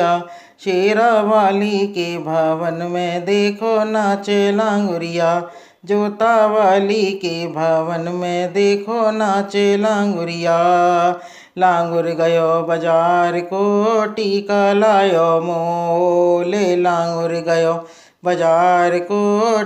शेरा वाली के भवन में देखो नाचे लांगुरिया। जोता वाली के भवन में देखो नाचे लांगुरिया। लांगुर गयो बाजार को टीका लायो मोले। लांगुर गयो बाजार को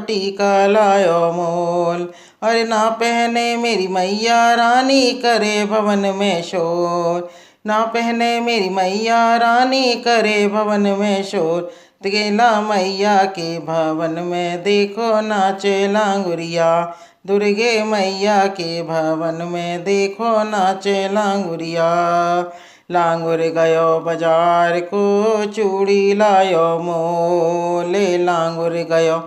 टीका लायो मोल। अरे ना पहने मेरी मैया रानी करे भवन में शोर। ना पहने मेरी मैया रानी करे भवन में शोर। गेला मैया के भवन में देखो नाचे लांगुरिया। दुर्गे मैया के भवन में देखो नाचे लांगुरिया। लांगुर गयो बाजार को चूड़ी लायो मोले। लांगुर गयो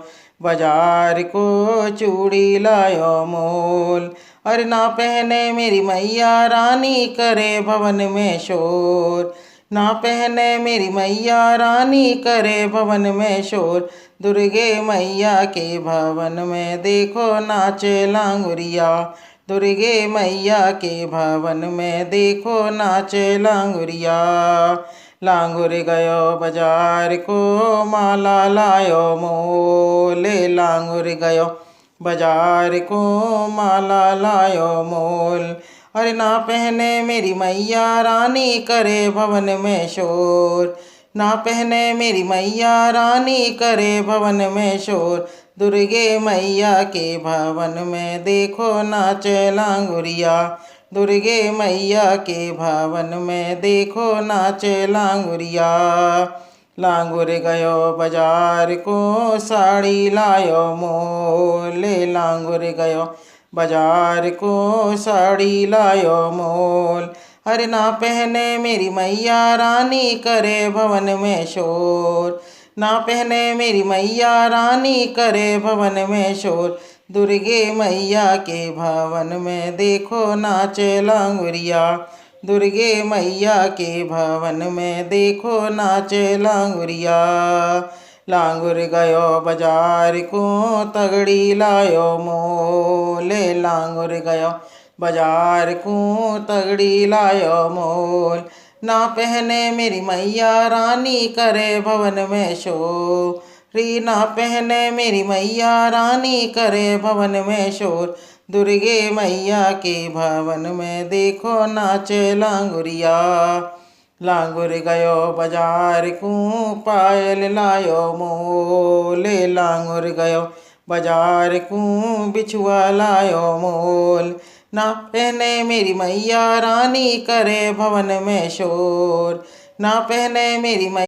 बाजार को चूड़ी लायो मोल। अरे ना पहने मेरी मैया रानी करे भवन में शोर। ना पहने मेरी मैया रानी करे भवन में शोर। दुर्गे मैया के भवन में देखो नाचे लांगुरिया। दुर्गे मैया के भवन में देखो नाचे लांगुरिया। लांगुर गयो बाजार को माला लायो मोले। लांगुर गयो बाजार को माला लायो मोल। अरे ना पहने मेरी मैया रानी करे भवन में शोर। ना पहने मेरी मैया रानी करे भवन में शोर। दुर्गे मैया के भवन में देखो नाचे लांगुरिया। दुर्गे मैया के भवन में देखो नाचे लांगुरिया। लांगुर गयो बाजार को साड़ी लायो मोले। लांगुर गयो बाजार को साड़ी लायो मोल। अरे ना पहने मेरी मैया रानी करे भवन में शोर। ना पहने मेरी मैया रानी करे भवन में शोर। दुर्गे मैया के भवन में देखो नाचे लांगुरिया। दुर्गे मैया के भवन में देखो नाचे लांगुरिया। लांगुर गयो बाजार को तगड़ी लायो मोले। लांगुर गयो बाजार को तगड़ी लायो मोल। ना पहने मेरी मैया रानी करे भवन में शोर। री ना पहने मेरी मैया रानी करे भवन में शोर। दुर्गे मैया के भवन में देखो नाचे लांगुरिया। लांगुर गयो बाजार को पायल लायो मोले। लांगुर गयो बाजार को बिछुआ लायो मोल। ना पहने मेरी मैया रानी करे भवन में शोर। ना पहने मेरी मैया